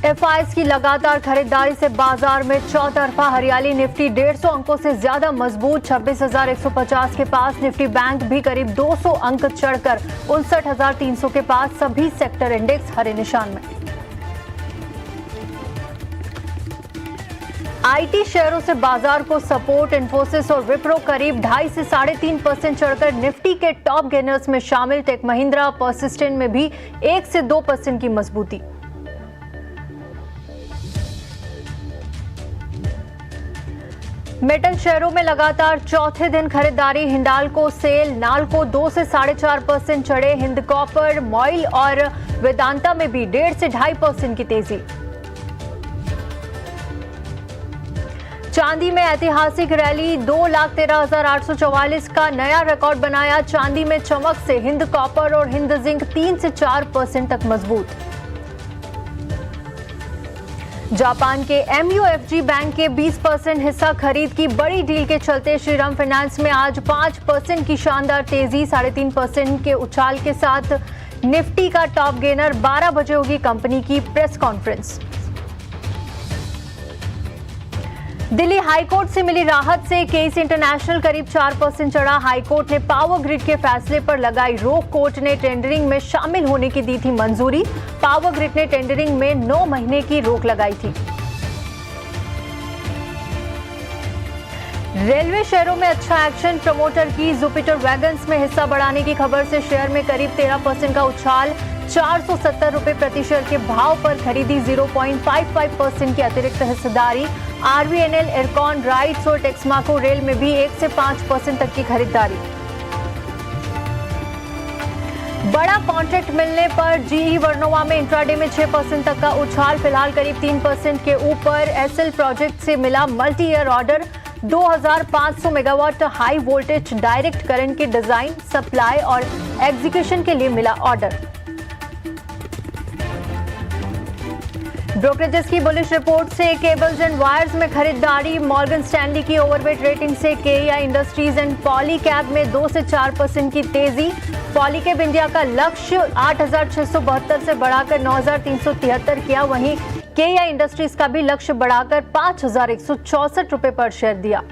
FIS की लगातार खरीदारी से बाजार में चौतरफा हरियाली। निफ्टी 150 अंकों से ज्यादा मजबूत 26,150 के पास। निफ्टी बैंक भी करीब 200 अंक चढ़कर 59,300 के पास। सभी सेक्टर इंडेक्स हरे निशान में। आईटी शेयरों से बाजार को सपोर्ट। इन्फोसिस और विप्रो करीब 2.5 से 3.5% चढ़कर निफ्टी के टॉप गेनर्स में शामिल। टेक महिंद्रा परसिस्टेंट में भी 1 से 2% की मजबूती। मेटल शेयरों में लगातार चौथे दिन खरीदारी। हिंडाल्को सेल, नाल्को 2 से 4.5% चढ़े। हिंद कॉपर, मॉइल और वेदांता में भी 1.5 से 2.5% की तेजी। चांदी में ऐतिहासिक रैली, 2,13,844 का नया रिकॉर्ड बनाया। चांदी में चमक से हिंद कॉपर और हिंद जिंक 3 से 4% तक मजबूत। जापान के MUFG बैंक के 20% हिस्सा खरीद की बड़ी डील के चलते श्रीराम फाइनेंस में आज 5% की शानदार तेजी। 3.5% के उछाल के साथ निफ्टी का टॉप गेनर। 12 बजे होगी कंपनी की प्रेस कॉन्फ्रेंस। दिल्ली हाईकोर्ट से मिली राहत से केस इंटरनेशनल करीब 4% चढ़ा। हाईकोर्ट ने पावर ग्रिड के फैसले पर लगाई रोक। कोर्ट ने टेंडरिंग में शामिल होने की दी थी मंजूरी। पावर ग्रिड ने टेंडरिंग में 9 महीने की रोक लगाई थी। रेलवे शेयरों में अच्छा एक्शन। प्रमोटर की जुपिटर वैगन्स में हिस्सा बढ़ाने की खबर से शेयर में करीब 13% का उछाल। 470 रुपए प्रति शेयर के भाव पर खरीदी। 0.55% की अतिरिक्त हिस्सेदारी। RVNL, इरकॉन राइट्स और टेक्समाको रेल में भी 1 से 5% तक की खरीदारी। बड़ा कॉन्ट्रैक्ट मिलने पर GE वर्नोवा में इंट्राडे में 6% तक का उछाल। फिलहाल करीब 3% के ऊपर। SL प्रोजेक्ट से मिला multi year order. 2500 megawatt high voltage direct current के डिजाइन, सप्लाई और एग्जीक्यूशन के लिए मिला ऑर्डर। ब्रोकरेजेस की बुलिश रिपोर्ट से केबल्स एंड वायर्स में खरीदारी। मॉर्गन स्टैनली की ओवरवेट रेटिंग से KEI इंडस्ट्रीज एंड पॉलीकैब में 2 से 4% की तेजी। पॉलीकैब इंडिया का लक्ष्य 8,672 से बढ़ाकर 9,373 किया। वहीं KEI इंडस्ट्रीज का भी लक्ष्य बढ़ाकर 5,164 रुपए पर शेयर दिया।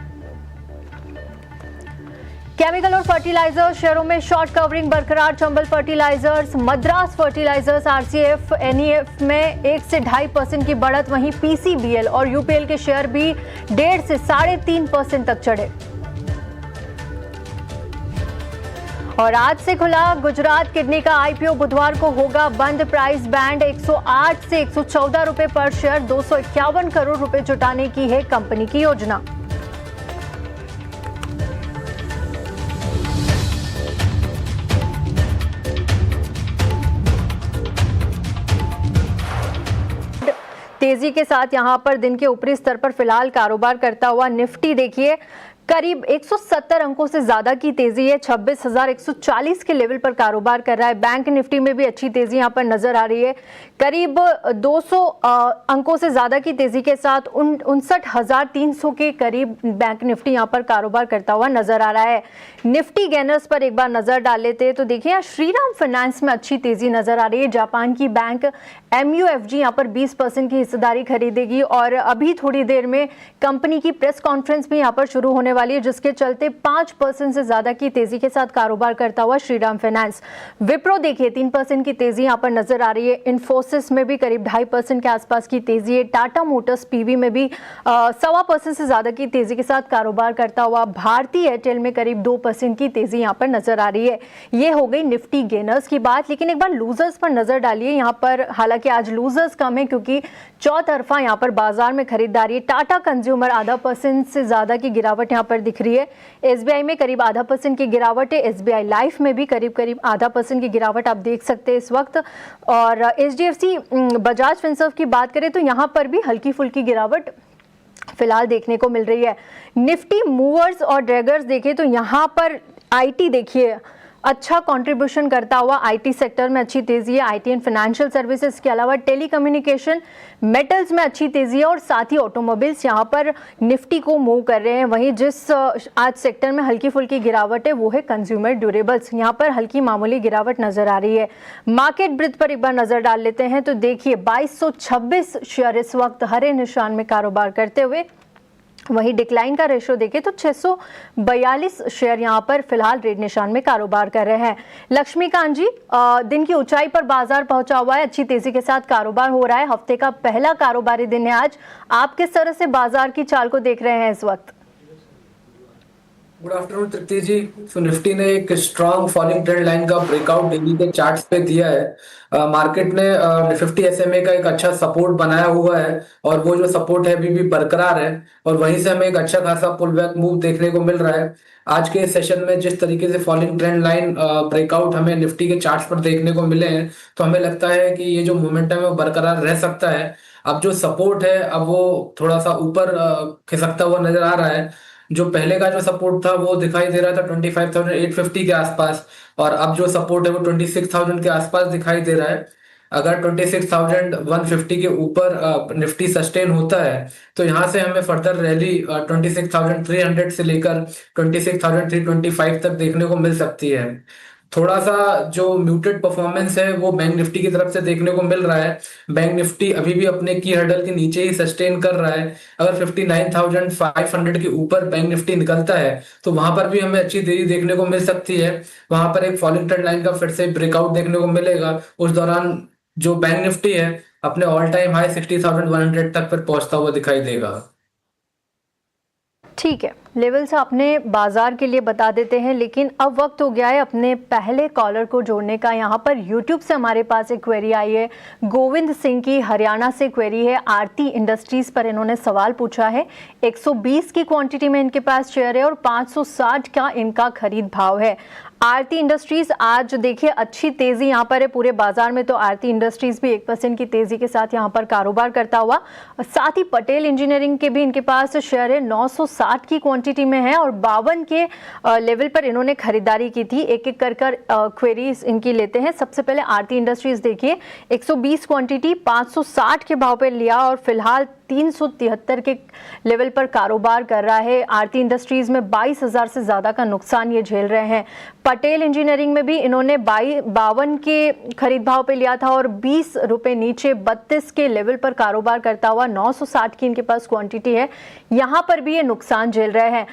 केमिकल और फर्टिलाइजर्स शेयरों में शॉर्ट कवरिंग बरकरार। Chambal fertilizers, Madras fertilizers, RCF, NEF में 1 से 2.5% की बढ़त। वहीं PCBL और UPL के शेयर भी 1.5 से 3.5% तक चढ़े। और आज से खुला गुजरात किडनी का IPO। बुधवार को होगा बंद। प्राइस बैंड 108 से 114 रुपए पर शेयर। 251 करोड़ रुपए जुटाने की है कंपनी की योजना। तेजी के साथ यहां पर दिन के ऊपरी स्तर पर फिलहाल कारोबार करता हुआ निफ्टी देखिए करीब 170 अंकों से ज्यादा की तेजी है। 26,140 के लेवल पर कारोबार कर रहा है। बैंक निफ्टी में भी अच्छी तेजी यहां पर नजर आ रही है। करीब 200 अंकों से ज्यादा की तेजी के साथ 59,300 के करीब बैंक निफ्टी यहां पर कारोबार करता हुआ नजर आ रहा है। निफ्टी गेनर्स पर एक बार नजर डाल लेते हैं तो देखिए यहाँ श्रीराम फाइनेंस में अच्छी तेजी नजर आ रही है। जापान की बैंक MUFG यहां पर 20% की हिस्सेदारी खरीदेगी और अभी थोड़ी देर में कंपनी की प्रेस कॉन्फ्रेंस भी यहां पर शुरू होने वाली है, जिसके चलते 5% से ज्यादा की तेजी के साथ कारोबार करता हुआ श्रीराम फाइनेंस। विप्रो देखिए 3% की तेजी यहां पर नजर आ रही है। इन्फोसिस में भी करीब 2.5% के आसपास की तेजी है। टाटा मोटर्स PV में भी 1.25% से ज्यादा की तेजी के साथ कारोबार करता हुआ। भारतीय एयरटेल में करीब 2% की तेजी यहां पर नजर आ रही है। ये हो गई निफ्टी गेनर्स की बात, लेकिन एक बार लूजर्स पर नजर डालिए। यहां पर हालांकि आज लूजर्स कम है क्योंकि चौतरफा यहां पर बाजार में खरीदारी। टाटा कंज्यूमर 0.5% से ज्यादा की गिरावट यहां पर दिख रही है। SBI में करीब 0.5% की गिरावट है। SBI लाइफ में भी करीब 0.5% की गिरावट आप देख सकते हैं इस वक्त। और HDFC बजाज फिनसर्व की बात करें तो यहां पर भी हल्की फुल्की गिरावट फिलहाल देखने को मिल रही है। निफ्टी मूवर्स और ड्रैगर्स देखें तो यहां पर IT देखिए अच्छा कंट्रीब्यूशन करता हुआ आईटी सेक्टर में अच्छी तेजी है, आईटी एंड फाइनेंशियल सर्विसेज के अलावा टेलीकम्युनिकेशन, मेटल्स में अच्छी तेजी है और साथ ही ऑटोमोबाइल्स यहां पर निफ्टी को मूव कर रहे हैं। वहीं जिस आज सेक्टर में हल्की फुल्की गिरावट है वो है कंज्यूमर ड्यूरेबल्स, यहां पर हल्की मामूली गिरावट नजर आ रही है। मार्केट ब्रिथ पर एक बार नजर डाल लेते हैं तो देखिए 2226 शेयर इस वक्त हरे निशान में कारोबार करते हुए, वहीं डिक्लाइन का रेशो देखें तो 642 शेयर यहां पर फिलहाल रेड निशान में कारोबार कर रहे हैं। लक्ष्मीकांत जी, दिन की ऊंचाई पर बाजार पहुंचा हुआ है, अच्छी तेजी के साथ कारोबार हो रहा है, हफ्ते का पहला कारोबारी दिन है आज। आप किस तरह से बाजार की चाल को देख रहे हैं इस वक्त? गुड आफ्टरनून तृप्ति जी। तो निफ्टी ने एक स्ट्रॉन्ग फॉलिंग ट्रेंड लाइन का ब्रेकआउट डेली के चार्ट्स पे दिया है। मार्केट ने 50 SMA का एक अच्छा सपोर्ट बनाया हुआ है और वो जो सपोर्ट है अभी भी बरकरार है और वहीं से हमें एक अच्छा खासा पुल बैक मूव देखने को मिल रहा है। आज के सेशन में जिस तरीके से फॉलिंग ट्रेंड लाइन ब्रेकआउट हमें निफ्टी के चार्ट्स पर देखने को मिले हैं तो हमें लगता है कि ये जो मोमेंटम है वो बरकरार रह सकता है। अब जो सपोर्ट है अब वो थोड़ा सा ऊपर खिसकता हुआ नजर आ रहा है। जो पहले का जो सपोर्ट था वो दिखाई दे रहा था 25,850 के आसपास और अब जो सपोर्ट है वो 26,000 के आसपास दिखाई दे रहा है। अगर 26,150 के ऊपर निफ्टी सस्टेन होता है तो यहाँ से हमें फर्दर रैली 26,300 से लेकर 26,325 तक देखने को मिल सकती है। थोड़ा सा जो म्यूटेड परफॉर्मेंस है वो बैंक निफ्टी की तरफ से देखने को मिल रहा है। बैंक निफ्टी अभी भी अपने की हर्डल के नीचे ही सस्टेन कर रहा है। अगर 59,500 के ऊपर बैंक निफ्टी निकलता है तो वहां पर भी हमें अच्छी तेजी देखने को मिल सकती है। वहां पर एक फॉलिंग ट्रेंड लाइन का फिर से ब्रेकआउट देखने को मिलेगा। उस दौरान जो बैंक निफ्टी है अपने ऑल टाइम हाई 60,100 तक फिर पहुंचता हुआ दिखाई देगा। ठीक है, लेवल से अपने बाजार के लिए बता देते हैं, लेकिन अब वक्त हो गया है अपने पहले कॉलर को जोड़ने का। यहाँ पर यूट्यूब से हमारे पास एक क्वेरी आई है, गोविंद सिंह की, हरियाणा से क्वेरी है। आरती इंडस्ट्रीज पर इन्होंने सवाल पूछा है। 120 की क्वांटिटी में इनके पास शेयर है और 560 का इनका खरीद भाव है। आरती इंडस्ट्रीज आज देखिए अच्छी तेजी यहाँ पर है पूरे बाजार में, तो आरती इंडस्ट्रीज भी 1% की तेजी के साथ यहाँ पर कारोबार करता हुआ। साथ ही पटेल इंजीनियरिंग के भी इनके पास शेयर है, 960 की क्वांटिटी में है और 52 के लेवल पर इन्होंने खरीदारी की थी। एक एक कर क्वेरीज इनकी लेते हैं। सबसे पहले आरती इंडस्ट्रीज देखिए 120 क्वांटिटी 560 के भाव पर लिया और फिलहाल 373 के लेवल पर कारोबार कर रहा है। आरती इंडस्ट्रीज में 22,000 से ज्यादा का नुकसान ये झेल रहे हैं। पटेल इंजीनियरिंग में भी इन्होंने 52 के खरीद भाव पे लिया था और 20 रुपए नीचे 32 के लेवल पर कारोबार करता हुआ 960 की इनके पास क्वांटिटी है, यहां पर भी ये नुकसान झेल रहे हैं।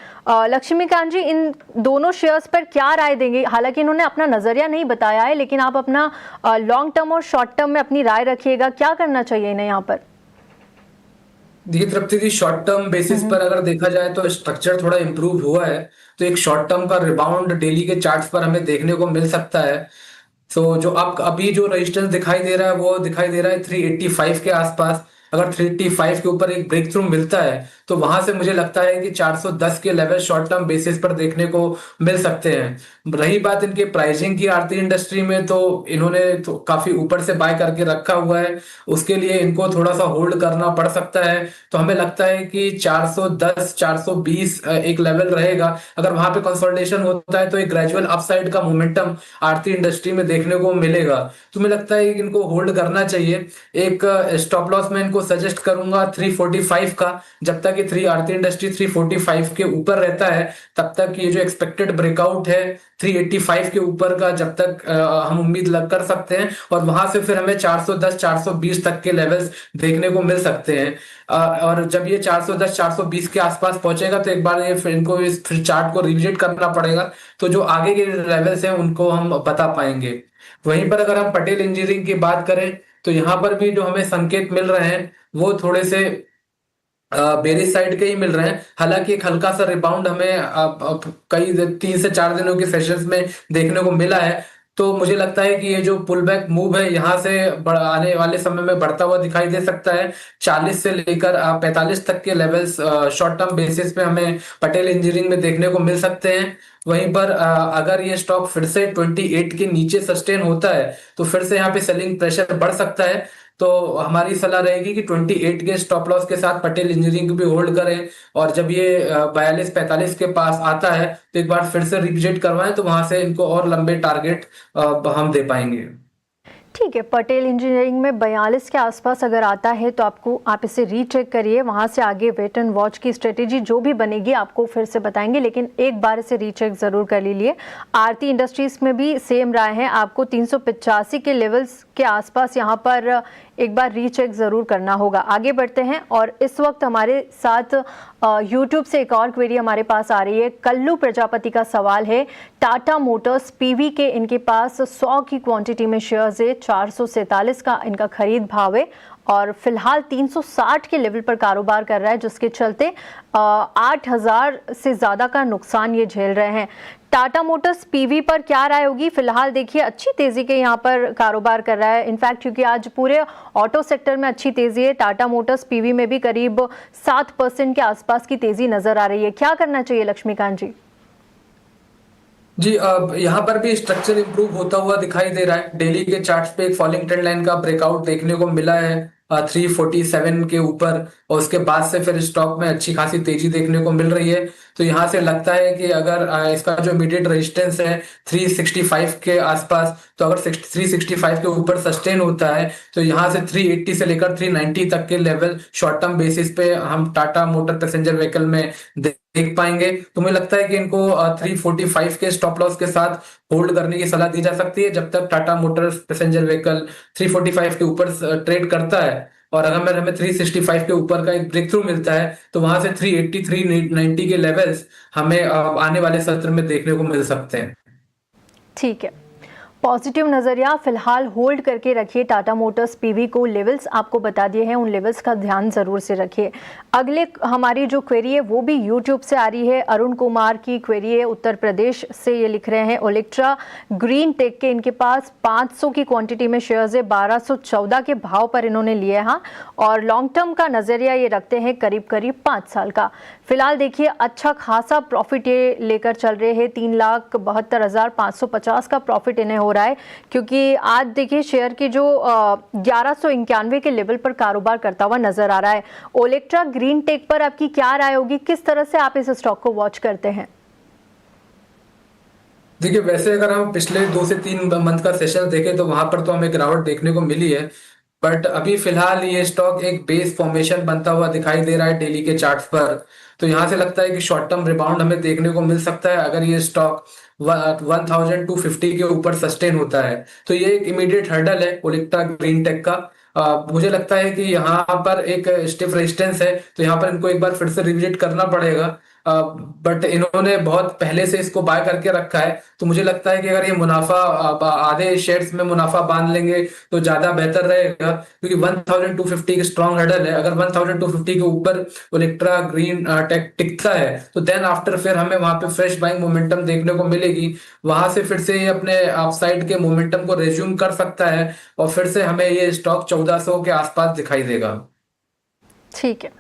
लक्ष्मीकांत जी, इन दोनों शेयर्स पर क्या राय देंगे? हालांकि इन्होंने अपना नजरिया नहीं बताया है, लेकिन आप अपना लॉन्ग टर्म और शॉर्ट टर्म में अपनी राय रखिएगा, क्या करना चाहिए इन्हें यहाँ पर? देखिए तृप्ति जी, शॉर्ट टर्म बेसिस पर अगर देखा जाए तो स्ट्रक्चर थोड़ा इंप्रूव हुआ है, तो एक शॉर्ट टर्म का रिबाउंड डेली के चार्ट्स पर हमें देखने को मिल सकता है। तो जो अब अभी जो रेजिस्टेंस दिखाई दे रहा है वो दिखाई दे रहा है 385 के आसपास। अगर 385 के ऊपर एक ब्रेक थ्रू मिलता है तो वहां से मुझे लगता है कि 410 के लेवल शॉर्ट टर्म बेसिस पर देखने को मिल सकते हैं। रही बात इनके प्राइसिंग की आरती इंडस्ट्री में, तो इन्होंने तो काफी ऊपर से बाय करके रखा हुआ है, उसके लिए इनको थोड़ा सा होल्ड करना पड़ सकता है। तो हमें लगता है कि 410 420 एक लेवल रहेगा। अगर वहां पे कंसोलिडेशन होता है तो एक ग्रेजुअल अपसाइड का मोमेंटम आरती इंडस्ट्री में देखने को मिलेगा। तो मुझे लगता है कि इनको होल्ड करना चाहिए। एक स्टॉप लॉस में इनको सजेस्ट करूंगा 345 का। जब तक ये 3 आरती इंडस्ट्री 345 के ऊपर रहता है तब तक ये जो एक्सपेक्टेड ब्रेकआउट है 385 के ऊपर का जब तक हम उम्मीद लग कर सकते हैं और वहां से फिर हमें 410 420 तक के लेवल्स देखने को मिल सकते हैं। और जब ये 410 420 के आसपास पहुंचेगा तो एक बार ये फिर इनको इस फिर चार्ट को रिविजिट करना पड़ेगा, तो जो आगे के लेवल्स हैं उनको हम बता पाएंगे। वहीं पर अगर हम पटेल इंजीनियरिंग की बात करें तो यहाँ पर भी जो हमें संकेत मिल रहे हैं वो थोड़े से बेरिश साइड के ही मिल रहे हैं। हालांकि एक हल्का सा रिबाउंड हमें कई 3 से 4 दिनों के सेशंस में देखने को मिला है। तो मुझे लगता है कि ये जो पुल बैक मूव है यहाँ से आने वाले समय में बढ़ता हुआ दिखाई दे सकता है। 40 से लेकर 45 तक के लेवल्स शॉर्ट टर्म बेसिस पे हमें पटेल इंजीनियरिंग में देखने को मिल सकते हैं। वहीं पर अगर ये स्टॉक फिर से 28 के नीचे सस्टेन होता है तो फिर से यहाँ पे सेलिंग प्रेशर बढ़ सकता है। तो हमारी सलाह रहेगी कि 28 के स्टॉप लॉस के साथ पटेल इंजीनियरिंग भी होल्ड करें, और जब ये 42-45 के पास आता है तो एक बार फिर से रिविजिट करवाएं, तो वहां से इनको और लंबे टारगेट हम दे पाएंगे। ठीक है, पटेल इंजीनियरिंग में 42 के आसपास अगर आता है तो आप इसे रीचेक करिए, वहां से आगे वेट एंड वॉच की स्ट्रेटेजी जो भी बनेगी आपको फिर से बताएंगे, लेकिन एक बार इसे रीचेक जरूर कर लीजिए। आरती इंडस्ट्रीज में भी सेम राय है, आपको 385 के लेवल्स के आसपास यहाँ पर एक बार रीचेक जरूर करना होगा। आगे बढ़ते हैं, और इस वक्त हमारे साथ यूट्यूब से एक और क्वेरी हमारे पास आ रही है। कल्लू प्रजापति का सवाल है, टाटा मोटर्स पीवी के इनके पास 100 की क्वांटिटी में शेयर्स है, 447 का इनका खरीद भाव है और फिलहाल 360 के लेवल पर कारोबार कर रहा है, जिसके चलते 8,000 से ज्यादा का नुकसान ये झेल रहे हैं। टाटा मोटर्स पीवी पर क्या राय होगी? फिलहाल देखिए अच्छी तेजी के यहाँ पर कारोबार कर रहा है, इनफैक्ट क्योंकि आज पूरे ऑटो सेक्टर में अच्छी तेजी है, टाटा मोटर्स पीवी में भी करीब 7% के आसपास की तेजी नजर आ रही है। क्या करना चाहिए लक्ष्मीकांत जी? जी, अब यहाँ पर भी स्ट्रक्चर इंप्रूव होता हुआ दिखाई दे रहा है। डेली के चार्ट्स पे एक फॉलिंग ट्रेंड लाइन का ब्रेकआउट देखने को मिला है 347 के ऊपर, और उसके बाद से फिर स्टॉक में अच्छी खासी तेजी देखने को मिल रही है। तो यहाँ से लगता है कि अगर इसका जो इमीडिएट रेजिस्टेंस है 365 के आसपास, तो अगर 365 के ऊपर सस्टेन होता है तो यहाँ से 380 से लेकर 390 तक के लेवल शॉर्ट टर्म बेसिस पे हम टाटा मोटर पैसेंजर व्हीकल में देख पाएंगे। तो मुझे लगता है कि इनको 345 के स्टॉप लॉस के साथ होल्ड करने की सलाह दी जा सकती है, जब तक टाटा मोटर्स पैसेंजर व्हीकल 345 के ऊपर ट्रेड करता है। और अगर हमें 365 के ऊपर का एक ब्रेक थ्रू मिलता है तो वहां से 380 390 के लेवल्स हमें आने वाले सत्र में देखने को मिल सकते हैं। ठीक है, पॉजिटिव नजरिया फिलहाल होल्ड करके रखिए टाटा मोटर्स पीवी को। लेवल्स आपको बता दिए हैं, उन लेवल्स का ध्यान जरूर से रखिए। अगले हमारी जो क्वेरी है वो भी यूट्यूब से आ रही है, अरुण कुमार की क्वेरी है, उत्तर प्रदेश से ये लिख रहे हैं। ओलेक्ट्रा ग्रीन टेक के इनके पास 500 की क्वांटिटी में शेयर्स है, 1214 के भाव पर इन्होंने लिए हैं, और लॉन्ग टर्म का नजरिया ये रखते हैं करीब करीब 5 साल का। फिलहाल देखिए अच्छा खासा प्रॉफिट ये लेकर चल रहे हैं, 3,72,550 का प्रॉफिट इन्हें हो रहा है, क्योंकि आज देखिए शेयर की जो 1191 के लेवल पर कारोबार करता हुआ नजर आ रहा है। ओलेक्ट्रा ग्रीन टेक पर आपकी क्या राय होगी? किस तरह से आप इस स्टॉक को वॉच करते हैं? देखिए, वैसे अगर हम पिछले 2 से 3 मंथ का सेशन देखें तो वहां पर तो हमें गिरावट देखने को मिली है, बट अभी फिलहाल ये स्टॉक एक बेस फॉर्मेशन बनता हुआ दिखाई दे रहा है डेली के चार्ट्स पर। तो यहां से लगता है कि शॉर्ट टर्म रिबाउंड हमें देखने को मिल सकता है अगर ये स्टॉक 1250 के ऊपर सस्टेन होता है। तो ये एक इमीडिएट हर्डल है ओलेक्ट्रा ग्रीन टेक का। मुझे लगता है कि यहाँ पर एक स्टिफ रेजिस्टेंस है, तो यहाँ पर इनको एक बार फिर से रिविजिट करना पड़ेगा। बट इन्होंने बहुत पहले से इसको बाय करके रखा है, तो मुझे लगता है कि अगर ये मुनाफा आधे शेयर्स में मुनाफा बांध लेंगे तो ज्यादा बेहतर रहेगा, क्योंकि 1250 की स्ट्रॉन्ग हर्डल है। अगर 1250 के ऊपर इलेक्ट्रा ग्रीन टेक टिकता है तो देन आफ्टर फिर हमें वहां पे फ्रेश बाइंग मोमेंटम देखने को मिलेगी, वहां से फिर से ये अपने अपसाइड के मोमेंटम को रेज्यूम कर सकता है और फिर से हमें ये स्टॉक 1400 के आसपास दिखाई देगा। ठीक है,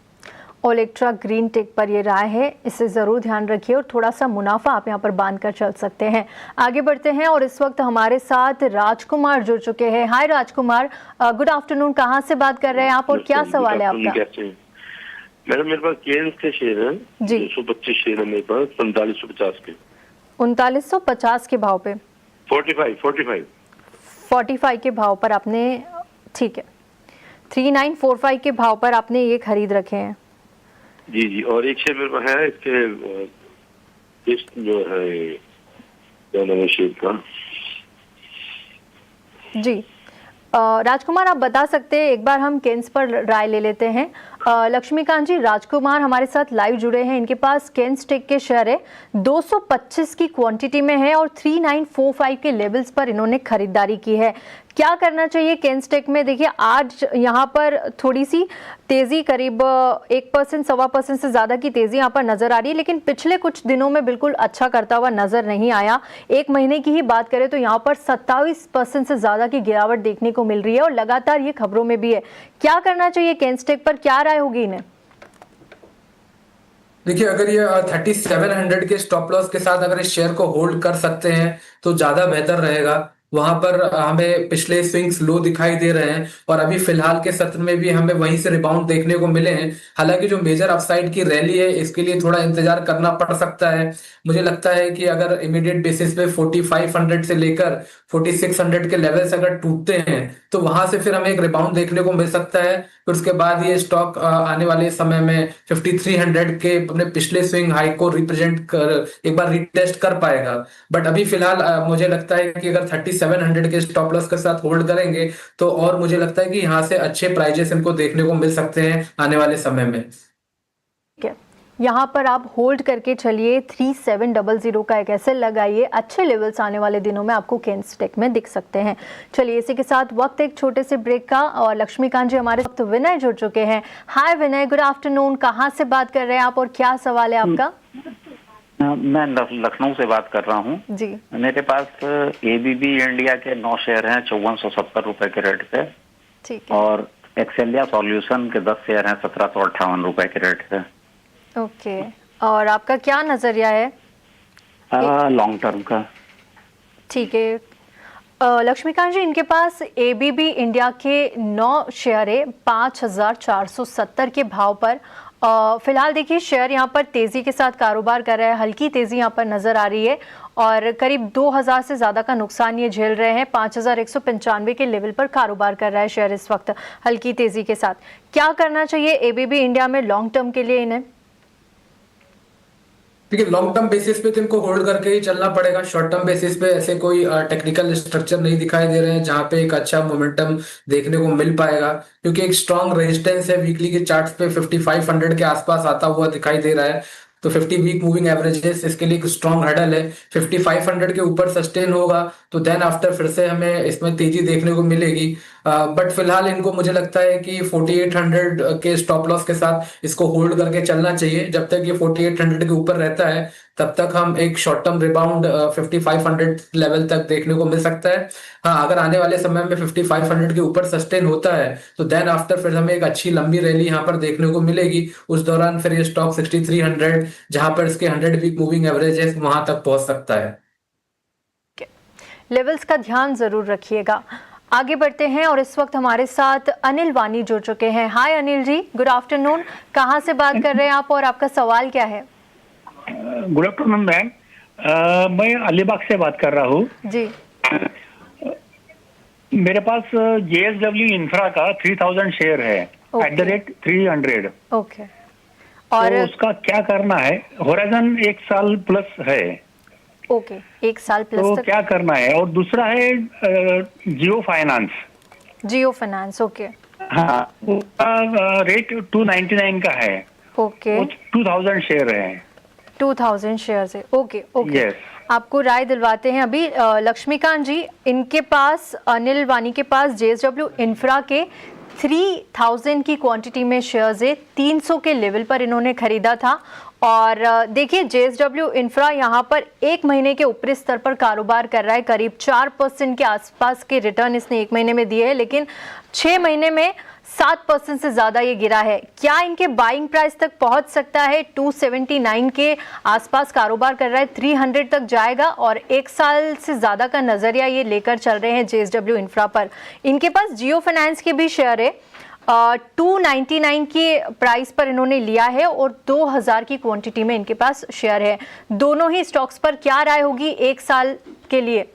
ओलेक्ट्रा ग्रीन टेक पर ये राय है, इसे ज़रूर ध्यान रखिए और थोड़ा सा मुनाफा आप यहाँ पर बांध कर चल सकते हैं। आगे बढ़ते हैं, और इस वक्त हमारे साथ राजकुमार जुड़ चुके हैं। हाय राजकुमार, गुड आफ्टरनून। कहाँ से बात कर रहे हैं आप और क्या सवाल है आपका? मैडम मेरे पास केन्स के शेयर हैं जी, 225 शेयर है मेरे पास 4550 के। 3950 के भाव पे 45 के भाव पर आपने, ठीक है, 3945 के भाव पर आपने ये खरीद रखे हैं। जी जी, और एक शेयर मेरे पास है इसके जो है क्या नाम है शेयर का जी। राजकुमार आप बता सकते हैं, एक बार हम केन्स पर राय ले लेते हैं। लक्ष्मीकांत जी, राजकुमार हमारे साथ लाइव जुड़े हैं, इनके पास केन्स टेक के शेयर है, 225 की क्वांटिटी में है और 3945 के लेवल्स पर इन्होंने खरीदारी की है। क्या करना चाहिए केन्स टेक में? देखिए आज यहाँ पर थोड़ी सी तेजी, करीब 1% 1.25% से ज्यादा की तेजी यहाँ पर नजर आ रही है, लेकिन पिछले कुछ दिनों में बिल्कुल अच्छा करता हुआ नजर नहीं आया। एक महीने की ही बात करें तो यहाँ पर 27% से ज्यादा की गिरावट देखने को मिल रही है और लगातार ये खबरों में भी है। क्या करना चाहिए केन्स टेक पर, क्या राय होगी इन्हें? देखिए, अगर ये 3700 के स्टॉप लॉस के साथ अगर इस शेयर को होल्ड कर सकते हैं तो ज्यादा बेहतर रहेगा। वहां पर हमें पिछले स्विंग्स लो दिखाई दे रहे हैं और अभी फिलहाल के सत्र में भी हमें वहीं से रिबाउंड देखने को मिले हैं। हालांकि जो मेजर अपसाइड की रैली है इसके लिए थोड़ा इंतजार करना पड़ सकता है। मुझे लगता है कि अगर इमीडिएट बेसिस पे 4500 से लेकर 4600 के लेवल्स अगर टूटते हैं तो वहां से फिर हमें एक रिबाउंड देखने को मिल सकता है। फिर उसके बाद ये स्टॉक आने वाले समय में 5300 के अपने पिछले स्विंग हाई को रिप्रेजेंट कर एक बार रिटेस्ट कर पाएगा। बट अभी फिलहाल मुझे लगता है कि अगर 3700 के स्टॉप लॉस के साथ होल्ड करेंगे तो और मुझे लगता है कि यहाँ से अच्छे प्राइजेस इनको देखने को मिल सकते हैं आने वाले समय में। यहाँ पर आप होल्ड करके चलिए, 3700 का एक ऐसे लगाइए, अच्छे लेवल्स आने वाले दिनों में आपको कैंडलस्टिक में दिख सकते हैं। चलिए इसी के साथ वक्त एक छोटे से ब्रेक का, और लक्ष्मीकांत जी हमारे साथ विनय जुड़ चुके हैं। हाय विनय, गुड आफ्टरनून, कहाँ से बात कर रहे हैं आप और क्या सवाल है आपका? मैं लखनऊ से बात कर रहा हूँ जी। मेरे पास एबीबी इंडिया के 9 शेयर हैं 5470 रुपए के रेट पे। ठीक है। और एक्सेलिया सॉल्यूशन के 10 शेयर हैं 1758 रुपए के रेट पे। ओके, और आपका क्या नजरिया है लॉन्ग टर्म का? ठीक है। लक्ष्मीकांत जी, इनके पास एबीबी इंडिया के 9 शेयर है 5470 के भाव पर। फिलहाल देखिए शेयर यहाँ पर तेजी के साथ कारोबार कर रहा है, हल्की तेजी यहाँ पर नजर आ रही है और करीब 2000 से ज्यादा का नुकसान ये झेल रहे हैं। 5195 के लेवल पर कारोबार कर रहा है शेयर इस वक्त हल्की तेजी के साथ। क्या करना चाहिए एबीबी इंडिया में लॉन्ग टर्म के लिए इन्हें? देखिए, लॉन्ग टर्म बेसिस पे तो इनको होल्ड करके ही चलना पड़ेगा। शॉर्ट टर्म बेसिस पे ऐसे कोई टेक्निकल स्ट्रक्चर नहीं दिखाई दे रहे हैं जहां पे एक अच्छा मोमेंटम देखने को मिल पाएगा, क्योंकि एक स्ट्रॉन्ग रेजिस्टेंस है वीकली के चार्ट्स पे 5500 के आसपास आता हुआ दिखाई दे रहा है। तो 50 वीक मूविंग एवरेजेस इसके लिए एक स्ट्रॉन्ग हर्डल है। 5500 के ऊपर सस्टेन होगा तो देन आफ्टर फिर से हमें इसमें तेजी देखने को मिलेगी। बट फिलहाल इनको मुझे लगता है कि 4800 के स्टॉप लॉस के साथ इसको होल्ड करके चलना चाहिए। जब तक ये 4800 के ऊपर रहता है तब तक हम एक शॉर्ट टर्म रिबाउंड 5500 लेवल तक देखने को मिल सकता है। हाँ, अगर आने वाले समय में 5500 के ऊपर सस्टेन होता है तो देन आफ्टर फिर हमें एक अच्छी लंबी रैली यहाँ पर देखने को मिलेगी। उस दौरान फिर ये स्टॉक 6300 जहां पर इसके 100 वीक मूविंग एवरेज है वहां तक पहुंच सकता है। लेवल्स का ध्यान जरूर रखिएगा। आगे बढ़ते हैं और इस वक्त हमारे साथ अनिल वानी जुड़ चुके हैं। हाय अनिल जी, गुड आफ्टरनून, कहाँ से बात कर रहे हैं आप और आपका सवाल क्या है? गुड आफ्टरनून मैम, मैं अलीबाग से बात कर रहा हूँ जी। मेरे पास JSW इंफ्रा का 3000 शेयर है @300। ओके, और तो उसका क्या करना है? होराइजन 1 साल प्लस है। ओके, 1 साल प्लस तो तक क्या करना है? और दूसरा है जियो फाइनेंस। जियो फाइनेंस, ओके। हाँ, उसका रेट 299 का है। ओके, 2000 शेयर है। 2000 शेयर है। Okay okay, Yes. आपको राय दिलवाते हैं अभी। लक्ष्मीकांत जी, इनके पास, अनिल वानी के पास JSW इंफ्रा के 3000 की क्वांटिटी में शेयर्स है। 300 के लेवल पर इन्होंने खरीदा था और देखिए JSW इंफ्रा यहाँ पर 1 महीने के ऊपरी स्तर पर कारोबार कर रहा है। करीब 4% के आसपास के रिटर्न इसने 1 महीने में दिए हैं, लेकिन 6 महीने में 7% से ज्यादा ये गिरा है। क्या इनके बाइंग प्राइस तक पहुंच सकता है? 279 के आसपास कारोबार कर रहा है, 300 तक जाएगा और 1 साल से ज्यादा का नजरिया ये लेकर चल रहे हैं JSW इंफ्रा पर। इनके पास जियो फाइनेंस के भी शेयर है, 299 के प्राइस पर इन्होंने लिया है और 2000 की क्वांटिटी में इनके पास शेयर है। दोनों ही स्टॉक्स पर क्या राय होगी 1 साल के लिए?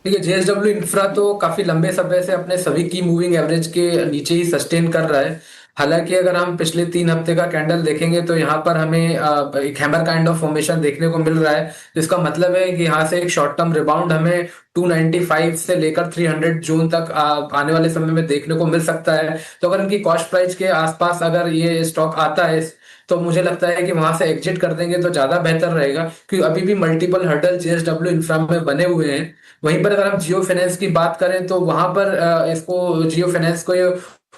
देखिए, JSW इंफ्रा तो काफी लंबे समय से अपने सभी की मूविंग एवरेज के नीचे ही सस्टेन कर रहा है। हालांकि अगर हम पिछले 3 हफ्ते का कैंडल देखेंगे तो यहाँ पर हमें एक हैमर काइंड ऑफ फॉर्मेशन देखने को मिल रहा है, जिसका मतलब है कि यहाँ से एक शॉर्ट टर्म रिबाउंड हमें 295 से लेकर 300 जोन तक आने वाले समय में देखने को मिल सकता है। तो अगर इनकी कॉस्ट प्राइस के आसपास अगर ये स्टॉक आता है तो मुझे लगता है कि वहां से एग्जिट कर देंगे तो ज्यादा बेहतर रहेगा, क्योंकि अभी भी मल्टीपल हर्डल JSW इंफ्रा में बने हुए हैं। वहीं पर अगर हम जियो फाइनेंस की बात करें तो वहां पर इसको जियो फाइनेंस को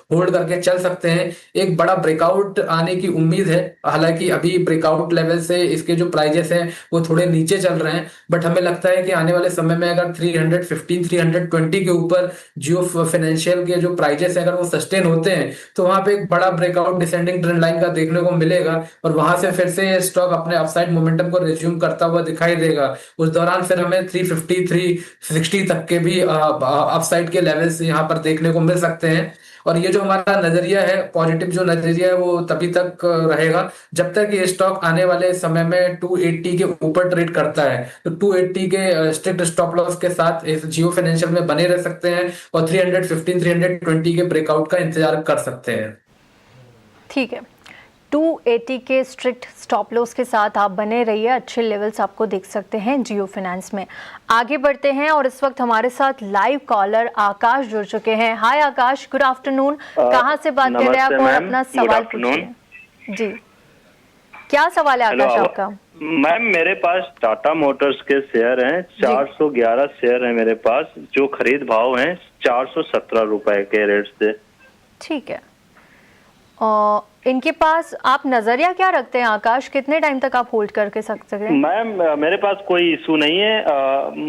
होल्ड करके चल सकते हैं। एक बड़ा ब्रेकआउट आने की उम्मीद है, हालांकि अभी ब्रेकआउट लेवल से इसके जो प्राइजेस हैं वो थोड़े नीचे चल रहे हैं, बट हमें लगता है कि आने वाले समय में अगर 315 320 के ऊपर जियो फाइनेंशियल के जो प्राइजेस हैं अगर वो सस्टेन होते हैं तो वहां पे एक बड़ा ब्रेकआउट डिसेंडिंग ट्रेंड लाइन का देखने को मिलेगा और वहां से फिर से स्टॉक अपने अपसाइड मोमेंटम को रिज्यूम करता हुआ दिखाई देगा। उस दौरान फिर हमें 350 360 तक के भी अपसाइड के लेवल्स यहाँ पर देखने को मिल सकते हैं। और ये जो हमारा नजरिया है, पॉजिटिव जो नजरिया है, वो तभी तक रहेगा जब तक ये स्टॉक आने वाले समय में 280 के ऊपर ट्रेड करता है। तो 280 के स्ट्रिक्ट स्टॉप लॉस के साथ इस जियो फाइनेंशियल में बने रह सकते हैं और 315 320 के ब्रेकआउट का इंतजार कर सकते हैं। ठीक है, 280 के स्ट्रिक्ट स्टॉप लॉस के साथ आप बने रहिए, अच्छे लेवल्स आपको देख सकते हैं जियो फाइनेंस में। आगे बढ़ते हैं और इस वक्त हमारे साथ लाइव कॉलर आकाश जुड़ चुके हैं। हाय आकाश, गुड आफ्टरनून। कहाँ से बात कर रहे हैं आप और अपना सवाल पूछिए। जी, क्या सवाल है आकाश आपका? मैम मेरे पास टाटा मोटर्स के शेयर हैं, 411 शेयर हैं मेरे पास, जो खरीद भाव हैं 417 रुपए के रेट से। ठीक है, इनके पास आप नजरिया क्या रखते हैं आकाश, कितने टाइम तक आप होल्ड करके सकते हैं? मैम मेरे पास कोई इशू नहीं है,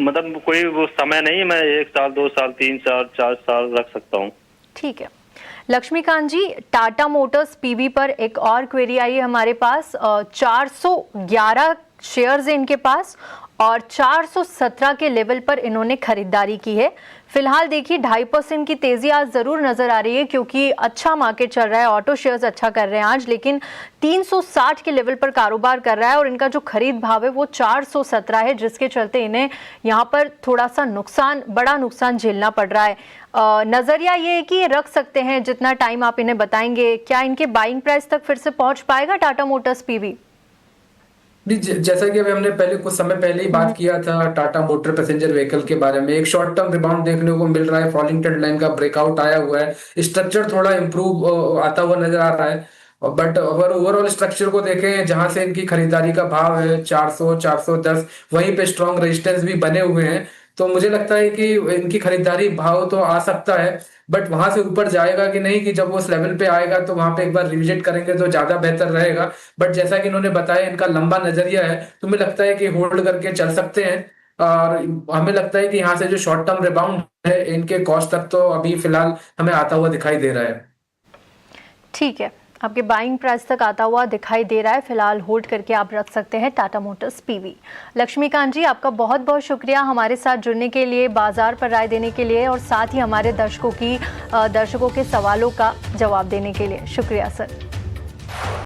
मतलब कोई वो समय नहीं है, मैं 1 साल 2 साल 3 साल 4 साल रख सकता हूँ। ठीक है, लक्ष्मीकांत जी, टाटा मोटर्स पीवी पर एक और क्वेरी आई है हमारे पास। 411 शेयर्स है इनके पास और 417 के लेवल पर इन्होंने खरीदारी की है। फिलहाल देखिए 2.5% की तेजी आज जरूर नजर आ रही है क्योंकि अच्छा मार्केट चल रहा है, ऑटो शेयर्स अच्छा कर रहे हैं आज, लेकिन 360 के लेवल पर कारोबार कर रहा है और इनका जो खरीद भाव है वो 417 है, जिसके चलते इन्हें यहाँ पर थोड़ा सा बड़ा नुकसान झेलना पड़ रहा है। नजरिया ये है कि ये रख सकते हैं जितना टाइम आप इन्हें बताएंगे। क्या इनके बाइंग प्राइस तक फिर से पहुंच पाएगा टाटा मोटर्स पीवी? जैसा कि अभी हमने पहले कुछ समय पहले ही बात किया था टाटा मोटर पैसेंजर व्हीकल के बारे में, एक शॉर्ट टर्म रिबाउंड देखने को मिल रहा है, फॉलिंग ट्रेंड लाइन का ब्रेकआउट आया हुआ है, स्ट्रक्चर थोड़ा इंप्रूव आता हुआ नजर आ रहा है। बट अगर ओवरऑल स्ट्रक्चर को देखें, जहां से इनकी खरीदारी का भाव है 400 410, वहीं पे स्ट्रॉन्ग रेजिस्टेंस भी बने हुए हैं। तो मुझे लगता है कि इनकी खरीदारी भाव तो आ सकता है, बट वहां से ऊपर जाएगा कि नहीं, कि जब वो उस लेवल पे आएगा तो वहां पे एक बार रिविजिट करेंगे तो ज्यादा बेहतर रहेगा। बट जैसा कि इन्होंने बताया इनका लंबा नजरिया है, तो मुझे लगता है कि होल्ड करके चल सकते हैं। और हमें लगता है कि यहाँ से जो शॉर्ट टर्म रिबाउंड है इनके कॉस्ट तक तो अभी फिलहाल हमें आता हुआ दिखाई दे रहा है। ठीक है, आपके बाइंग प्राइस तक आता हुआ दिखाई दे रहा है, फिलहाल होल्ड करके आप रख सकते हैं टाटा मोटर्स पीवी। लक्ष्मीकांत जी, आपका बहुत बहुत शुक्रिया हमारे साथ जुड़ने के लिए, बाजार पर राय देने के लिए और साथ ही हमारे दर्शकों के सवालों का जवाब देने के लिए। शुक्रिया सर।